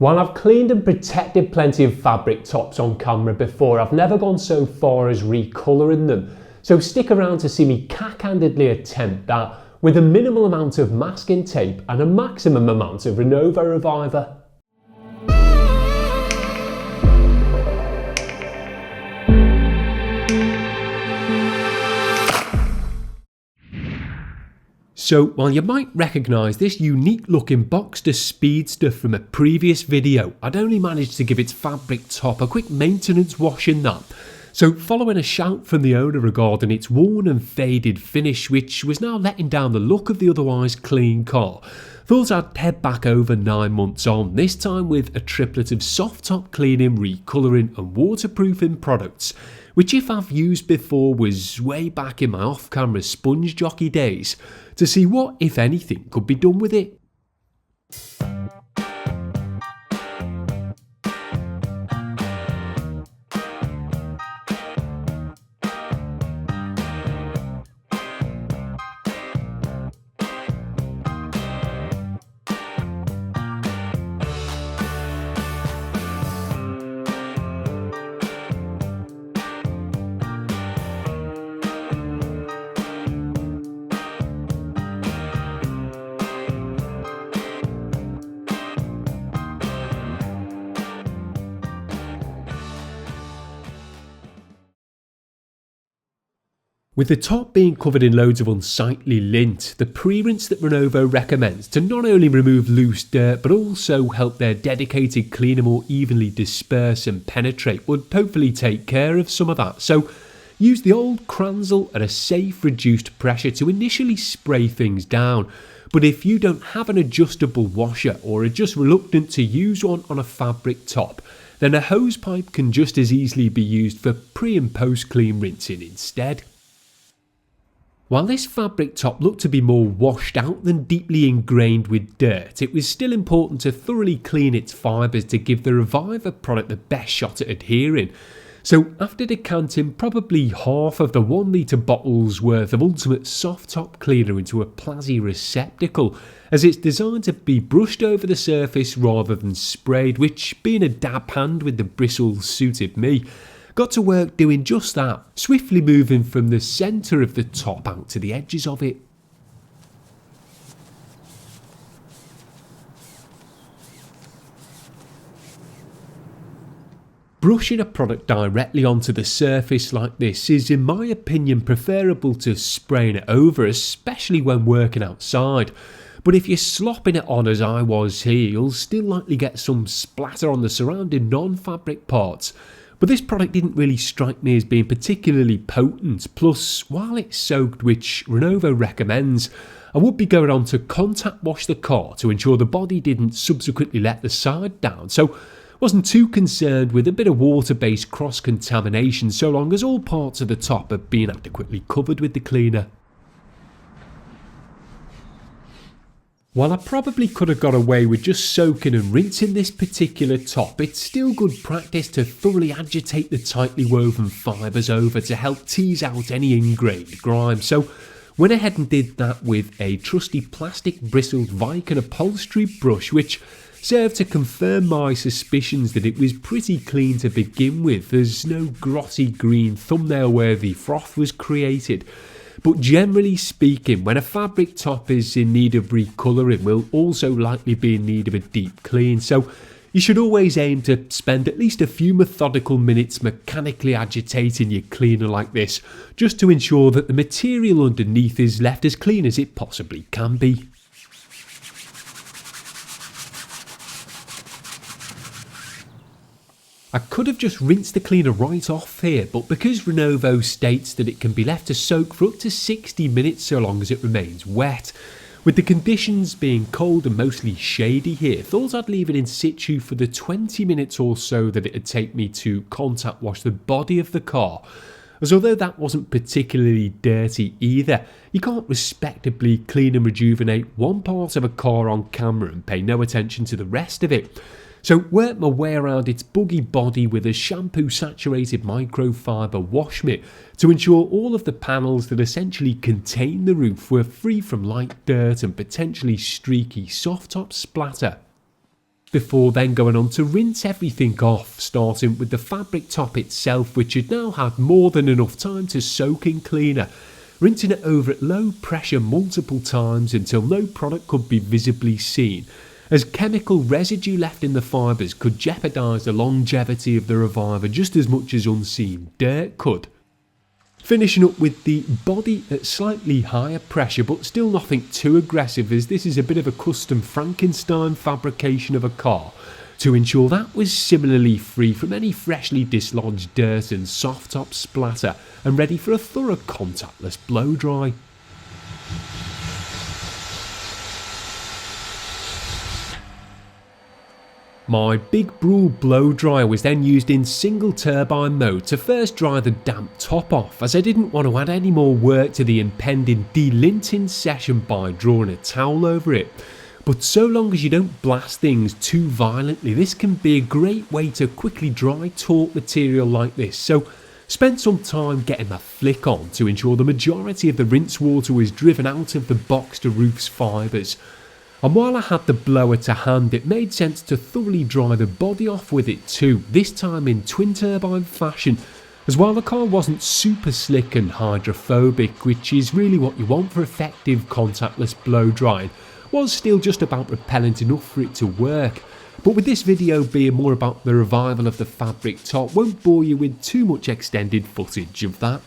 While I've cleaned and protected plenty of fabric tops on camera before, I've never gone so far as recolouring them. So stick around to see me cack-handedly attempt that with a minimal amount of masking tape and a maximum amount of Renovo Reviver. So while you might recognise this unique looking Boxster Speedster from a previous video, I'd only managed to give its fabric top a quick maintenance wash in that. So following a shout from the owner regarding its worn and faded finish, which was now letting down the look of the otherwise clean car, thought I'd head back over 9 months on, this time with a triplet of soft top cleaning, recolouring and waterproofing products, which if I've used before was way back in my off-camera sponge jockey days, to see what, if anything, could be done with it. With the top being covered in loads of unsightly lint, the pre-rinse that Renovo recommends to not only remove loose dirt but also help their dedicated cleaner more evenly disperse and penetrate would hopefully take care of some of that. So use the old Kranzle at a safe reduced pressure to initially spray things down. But if you don't have an adjustable washer or are just reluctant to use one on a fabric top, then a hose pipe can just as easily be used for pre and post clean rinsing instead. While this fabric top looked to be more washed out than deeply ingrained with dirt, it was still important to thoroughly clean its fibres to give the Reviver product the best shot at adhering. So after decanting probably half of the 1 litre bottle's worth of Ultimate Soft Top Cleaner into a plasy receptacle, as it's designed to be brushed over the surface rather than sprayed, which being a dab hand with the Bristles suited me, got to work doing just that, swiftly moving from the centre of the top out to the edges of it. Brushing a product directly onto the surface like this is, in my opinion, preferable to spraying it over, especially when working outside. But if you're slopping it on as I was here, you'll still likely get some splatter on the surrounding non-fabric parts. But this product didn't really strike me as being particularly potent, plus while it's soaked, which Renovo recommends, I would be going on to contact wash the car to ensure the body didn't subsequently let the side down, so wasn't too concerned with a bit of water-based cross-contamination so long as all parts of the top have been adequately covered with the cleaner. While I probably could have got away with just soaking and rinsing this particular top, it's still good practice to thoroughly agitate the tightly woven fibres over to help tease out any ingrained grime. So went ahead and did that with a trusty plastic bristled Vikan upholstery brush, which served to confirm my suspicions that it was pretty clean to begin with. There's no grotty green thumbnail where the froth was created. But generally speaking, when a fabric top is in need of recolouring, will also likely be in need of a deep clean. So you should always aim to spend at least a few methodical minutes mechanically agitating your cleaner like this, just to ensure that the material underneath is left as clean as it possibly can be. I could have just rinsed the cleaner right off here, but because Renovo states that it can be left to soak for up to 60 minutes so long as it remains wet, with the conditions being cold and mostly shady here, thought I'd leave it in situ for the 20 minutes or so that it'd take me to contact wash the body of the car, as although that wasn't particularly dirty either, you can't respectably clean and rejuvenate one part of a car on camera and pay no attention to the rest of it. So worked my way around its buggy body with a shampoo saturated microfiber wash mitt to ensure all of the panels that essentially contain the roof were free from light dirt and potentially streaky soft top splatter. before then going on to rinse everything off, starting with the fabric top itself, which had now had more than enough time to soak in cleaner, rinsing it over at low pressure multiple times until no product could be visibly seen, as chemical residue left in the fibres could jeopardise the longevity of the reviver just as much as unseen dirt could. Finishing up with the body at slightly higher pressure, but still nothing too aggressive, as this is a bit of a custom Frankenstein fabrication of a car, to ensure that was similarly free from any freshly dislodged dirt and soft top splatter and ready for a thorough contactless blow dry. My big Bruhl blow dryer was then used in single turbine mode to first dry the damp top off, as I didn't want to add any more work to the impending delinting session by drawing a towel over it. But so long as you don't blast things too violently, this can be a great way to quickly dry taut material like this, so spent some time getting my flick on to ensure the majority of the rinse water was driven out of the Boxster roof's fibres. And while I had the blower to hand, it made sense to thoroughly dry the body off with it too, this time in twin turbine fashion, as while the car wasn't super slick and hydrophobic, which is really what you want for effective contactless blow drying, was still just about repellent enough for it to work. But with this video being more about the revival of the fabric top, won't bore you with too much extended footage of that.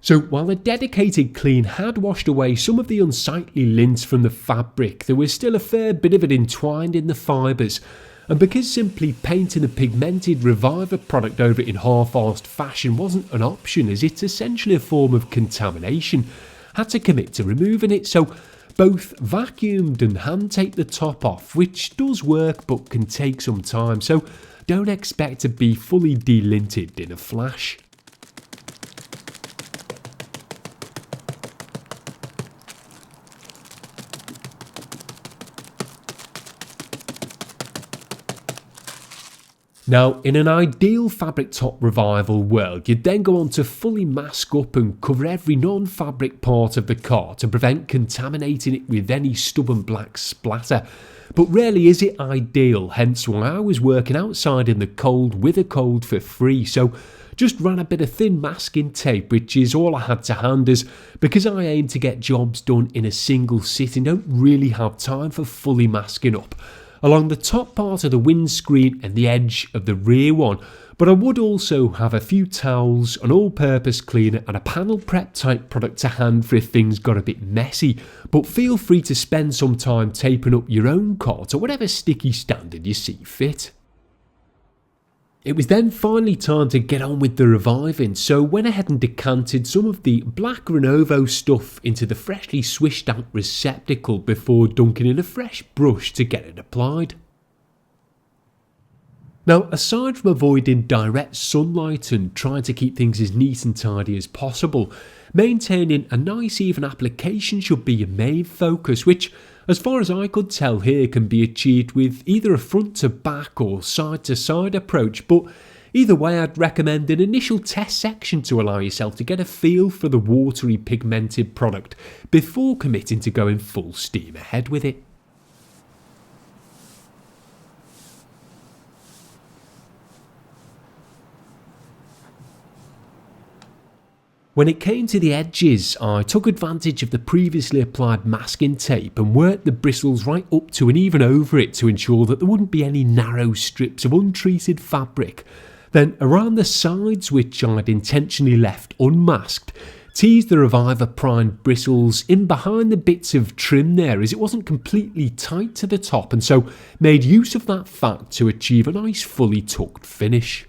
So while a dedicated clean had washed away some of the unsightly lint from the fabric, there was still a fair bit of it entwined in the fibres, and because simply painting a pigmented reviver product over it in half-arsed fashion wasn't an option, as it's essentially a form of contamination, I had to commit to removing it, so both vacuumed and hand taped the top off, which does work but can take some time, so don't expect to be fully delinted in a flash. Now, in an ideal fabric top revival world, you'd then go on to fully mask up and cover every non-fabric part of the car to prevent contaminating it with any stubborn black splatter. But rarely is it ideal, hence why I was working outside in the cold with a cold for free, so just ran a bit of thin masking tape, which is all I had to hand, as because I aim to get jobs done in a single sitting, don't really have time for fully masking up along the top part of the windscreen and the edge of the rear one, but I would also have a few towels, an all-purpose cleaner and a panel prep type product to hand for if things got a bit messy, but feel free to spend some time taping up your own car to whatever sticky standard you see fit. It was then finally time to get on with the reviving, so went ahead and decanted some of the black Renovo stuff into the freshly swished out receptacle before dunking in a fresh brush to get it applied. Now, aside from avoiding direct sunlight and trying to keep things as neat and tidy as possible, maintaining a nice even application should be your main focus, which, as far as I could tell here, can be achieved with either a front to back or side to side approach, but either way I'd recommend an initial test section to allow yourself to get a feel for the watery pigmented product before committing to going full steam ahead with it. When it came to the edges, I took advantage of the previously applied masking tape and worked the bristles right up to and even over it to ensure that there wouldn't be any narrow strips of untreated fabric. Then around the sides, which I'd intentionally left unmasked, teased the reviver primed bristles in behind the bits of trim there, as it wasn't completely tight to the top, and so made use of that fact to achieve a nice fully tucked finish.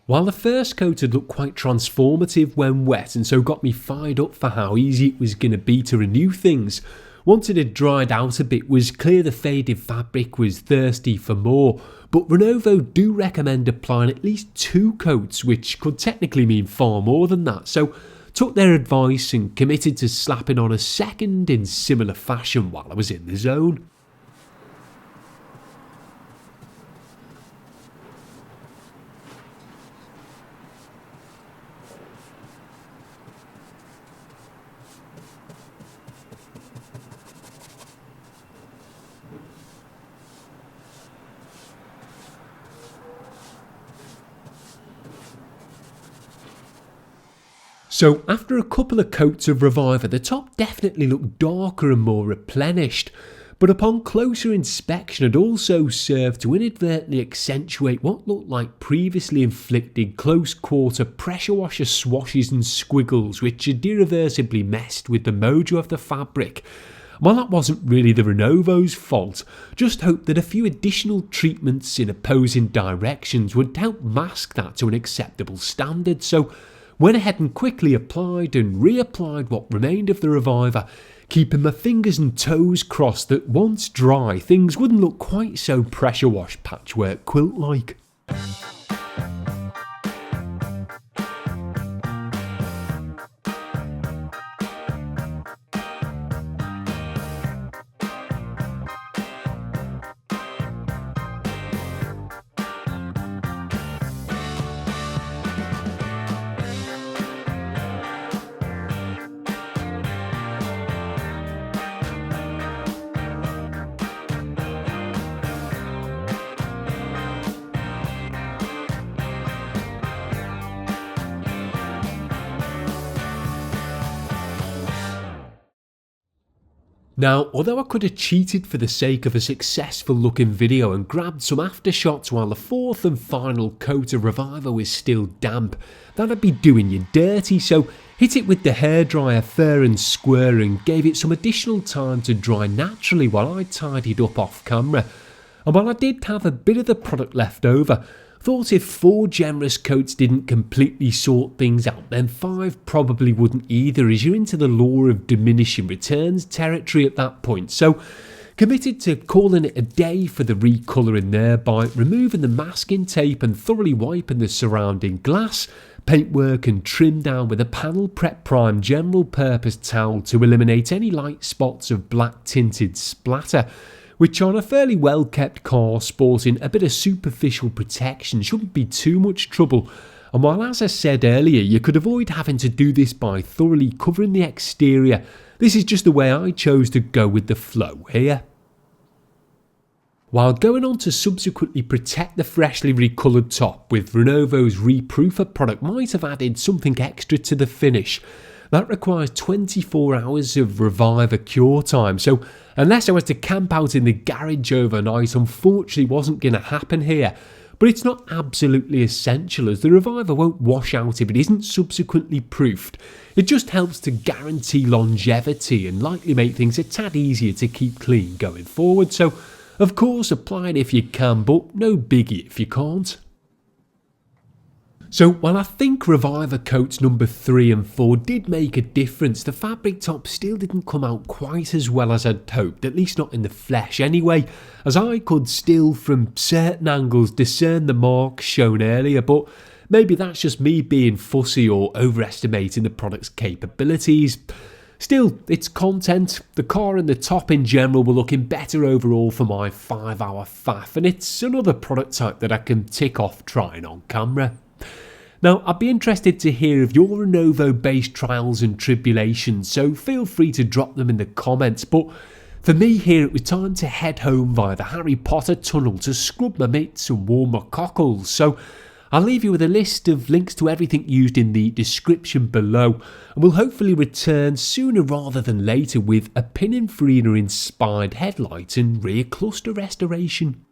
While the first coat had looked quite transformative when wet and so got me fired up for how easy it was going to be to renew things, once it had dried out a bit, was clear the faded fabric was thirsty for more, but Renovo do recommend applying at least 2 coats, which could technically mean far more than that, so took their advice and committed to slapping on a second in similar fashion while I was in the zone. So after a couple of coats of Reviver, the top definitely looked darker and more replenished, but upon closer inspection it also served to inadvertently accentuate what looked like previously inflicted close quarter pressure washer swashes and squiggles which had irreversibly messed with the mojo of the fabric. While that wasn't really the Renovo's fault, just hoped that a few additional treatments in opposing directions would help mask that to an acceptable standard, so went ahead and quickly applied and reapplied what remained of the Reviver, keeping my fingers and toes crossed that once dry things wouldn't look quite so pressure wash patchwork quilt like. Now, although I could have cheated for the sake of a successful looking video and grabbed some aftershots while the 4th and final coat of Reviver was still damp, that'd be doing you dirty, so hit it with the hairdryer fair and square and gave it some additional time to dry naturally while I tidied up off camera. And while I did have a bit of the product left over, thought if 4 generous coats didn't completely sort things out, then 5 probably wouldn't either, as you're into the law of diminishing returns territory at that point. So committed to calling it a day for the recolouring there by removing the masking tape and thoroughly wiping the surrounding glass, paintwork and trim down with a panel prep prime general purpose towel to eliminate any light spots of black tinted splatter, which on a fairly well kept car sporting a bit of superficial protection shouldn't be too much trouble. And while, as I said earlier, you could avoid having to do this by thoroughly covering the exterior, this is just the way I chose to go with the flow here. While going on to subsequently protect the freshly recoloured top with Renovo's Reproofer product might have added something extra to the finish. That requires 24 hours of Reviver cure time, so unless I was to camp out in the garage overnight, unfortunately wasn't going to happen here. But it's not absolutely essential, as the Reviver won't wash out if it isn't subsequently proofed. It just helps to guarantee longevity and likely make things a tad easier to keep clean going forward, so of course apply it if you can, but no biggie if you can't. So while I think Reviver coats number 3 and 4 did make a difference, the fabric top still didn't come out quite as well as I'd hoped, at least not in the flesh anyway, as I could still from certain angles discern the marks shown earlier, but maybe that's just me being fussy or overestimating the product's capabilities. Still, it's content. The car and the top in general were looking better overall for my 5-hour faff, and it's another product type that I can tick off trying on camera. Now, I'd be interested to hear of your Renovo based trials and tribulations, so feel free to drop them in the comments, but for me here it was time to head home via the Harry Potter tunnel to scrub my mitts and warm my cockles, so I'll leave you with a list of links to everything used in the description below, and we'll hopefully return sooner rather than later with a Pininfarina inspired headlight and rear cluster restoration.